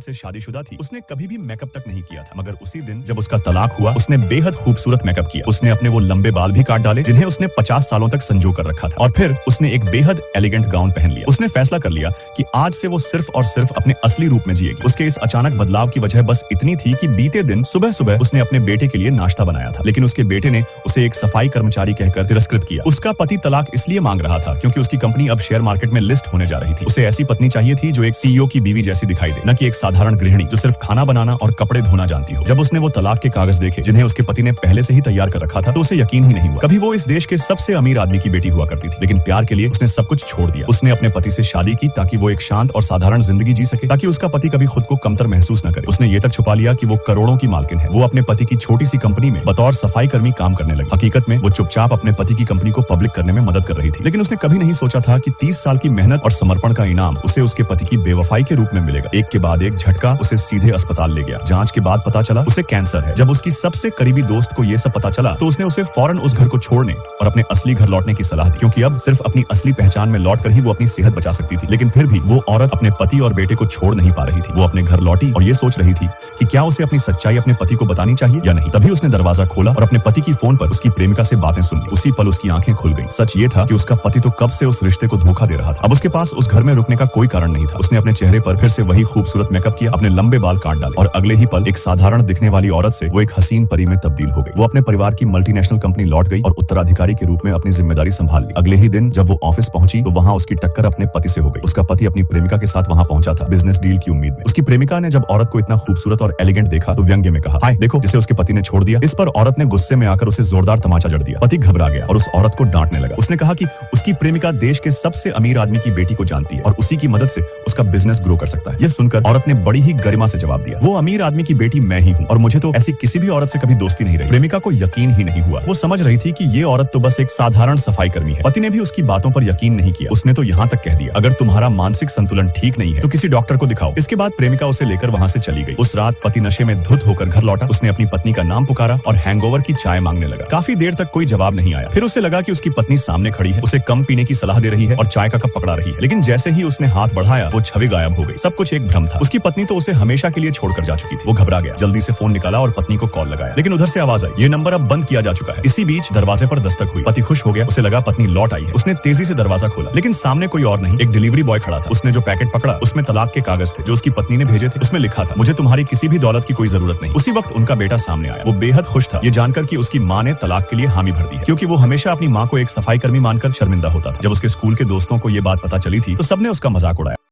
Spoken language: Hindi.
से शादीशुदा थी, उसने कभी भी मेकअप तक नहीं किया था। मगर उसी दिन जब उसका तलाक हुआ, उसने बेहद खूबसूरत मेकअप किया। उसने अपने वो लंबे बाल भी काट डाले जिन्हें उसने 50 सालों तक संजो कर रखा था, और फिर उसने एक बेहद एलिगेंट गाउन पहन लिया। उसने फैसला कर लिया कि आज से वो सिर्फ और सिर्फ अपने असली रूप में जिएगी। उसके इस अचानक बदलाव की वजह बस इतनी थी कि बीते दिन सुबह सुबह उसने अपने बेटे के लिए नाश्ता बनाया था, लेकिन उसके बेटे ने उसे एक सफाई कर्मचारी कहकर तिरस्कृत किया। उसका पति तलाक इसलिए मांग रहा था क्योंकि उसकी कंपनी अब शेयर मार्केट में लिस्ट होने जा रही थी। उसे ऐसी पत्नी चाहिए थी जो एक सीईओ की बीवी जैसी दिखाई दे, न कि एक साधारण गृहिणी जो सिर्फ खाना बनाना और कपड़े धोना जानती हो। जब उसने वो तलाक के कागज देखे जिन्हें उसके पति ने पहले से ही तैयार कर रखा था, तो उसे यकीन ही नहीं हुआ। कभी वो इस देश के सबसे अमीर आदमी की बेटी हुआ करती थी, लेकिन प्यार के लिए उसने सब कुछ छोड़ दिया। उसने अपने पति से शादी की ताकि वो एक शांत और साधारण जिंदगी जी सके, ताकि उसका पति कभी खुद को कमतर महसूस न करे। उसने ये तक छुपा लिया कि वो करोड़ों की मालकिन है। वो अपने पति की छोटी सी कंपनी में बतौर सफाई कर्मी काम करने लगी। हकीकत में वो चुपचाप अपने पति की कंपनी को पब्लिक करने में मदद कर रही थी, लेकिन उसने कभी नहीं सोचा था कि 30 साल की मेहनत और समर्पण का इनाम उसे उसके पति की बेवफाई के रूप में मिलेगा। एक के बाद एक झटका उसे सीधे अस्पताल ले गया। जांच के बाद पता चला उसे कैंसर है। जब उसकी सबसे करीबी दोस्त को ये सब पता चला, तो उसने उसे फौरन उस घर को छोड़ने और अपने असली घर लौटने की सलाह दी, क्योंकि अब सिर्फ अपनी असली पहचान में लौटकर ही वो अपनी सेहत बचा सकती थी। लेकिन फिर भी वो औरत अपने पति और बेटे को छोड़ नहीं पा रही थी। वो अपने घर लौटी और ये सोच रही थी कि क्या उसे अपनी सच्चाई अपने पति को बतानी चाहिए या नहीं। तभी उसने दरवाजा खोला और अपने पति की फोन पर उसकी प्रेमिका से बातें सुन ली। उसी पल उसकी आंखें खुल गईं। सच ये था कि उसका पति तो कब से उस रिश्ते को धोखा दे रहा था। अब उसके पास उस घर में रुकने का कोई कारण नहीं था। उसने अपने चेहरे पर फिर से वही खूबसूरत मेकअप किया, अपने लंबे बाल काट डाले, और अगले ही पल एक साधारण दिखने वाली औरत से वो एक हसीन परी में तब्दील हो गई। वो अपने परिवार की मल्टीनेशनल कंपनी लौट गई और उत्तराधिकारी के रूप में अपनी जिम्मेदारी संभाल ली। अगले ही दिन जब वो ऑफिस पहुंची, तो वहां उसकी टक्कर अपने पति से हो गई। उसका पति अपनी प्रेमिका के साथ वहां पहुंचा था, बिजनेस डील की उम्मीद में। उसकी प्रेमिका ने जब औरत को इतना खूबसूरत और एलिगेंट देखा, तो व्यंग्य में कहा, हाय देखो जिसे उसके पति ने छोड़ दिया। इस पर औरत ने गुस्से में आकर उसे जोरदार तमाचा जड़ दिया। पति घबरा गया और उस औरत को डांटने लगा। उसने कहा कि उसकी प्रेमिका देश के सबसे अमीर आदमी की बेटी को जानती है और उसी की मदद से उसका बिजनेस ग्रो कर सकता है। यह सुनकर औरत ने बड़ी ही गरिमा से जवाब दिया, वो अमीर आदमी की बेटी मैं ही हूँ और मुझे तो ऐसी किसी भी औरत से कभी दोस्ती नहीं रही। प्रेमिका को यकीन ही नहीं हुआ। वो समझ रही थी कि ये औरत तो बस एक साधारण सफाई कर्मी है। पति ने भी उसकी बातों पर यकीन नहीं किया। उसने तो यहाँ तक कह दिया, अगर तुम्हारा मानसिक संतुलन ठीक नहीं है तो किसी डॉक्टर को दिखाओ। इसके बाद प्रेमिका उसे लेकर वहाँ से चली गई। उस रात पति नशे में धुत होकर घर लौटा। उसने अपनी पत्नी का नाम पुकारा और हैंगओवर की चाय मांगने लगा। काफी देर तक कोई जवाब नहीं आया। फिर उसे लगा कि उसकी पत्नी सामने खड़ी है, उसे कम पीने की सलाह दे रही है और चाय का कप पकड़ा रही है। लेकिन जैसे ही उसने हाथ बढ़ाया, वो छवि गायब हो गई। सब कुछ एक भ्रम था। उसकी पत्नी तो उसे हमेशा के लिए छोड़कर जा चुकी थी। वो घबरा गया, जल्दी से फोन निकाला और पत्नी को कॉल लगाया, लेकिन उधर से आवाज आई, ये नंबर अब बंद किया जा चुका है। इसी बीच दरवाजे पर दस्तक हुई। पति खुश हो गया। उसे लगा पत्नी लौट आई है। उसने तेजी से दरवाजा खोला, लेकिन सामने कोई और नहीं, एक डिलीवरी बॉय खड़ा था। उसने जो पैकेट पकड़ा, उसमें तलाक के कागज थे जो उसकी पत्नी ने भेजे थे। उसमें लिखा था, मुझे तुम्हारी किसी भी दौलत की कोई जरूरत नहीं। उसी वक्त उनका बेटा सामने आया। वो बेहद खुश था, ये जानकर कि उसकी माँ ने तलाक के लिए हामी भर दी है, क्योंकि वो हमेशा अपनी माँ को एक सफाई कर्मी मानकर शर्मिंदा होता था। जब उसके स्कूल के दोस्तों को ये बात पता चली थी, तो सबने उसका मजाक उड़ाया।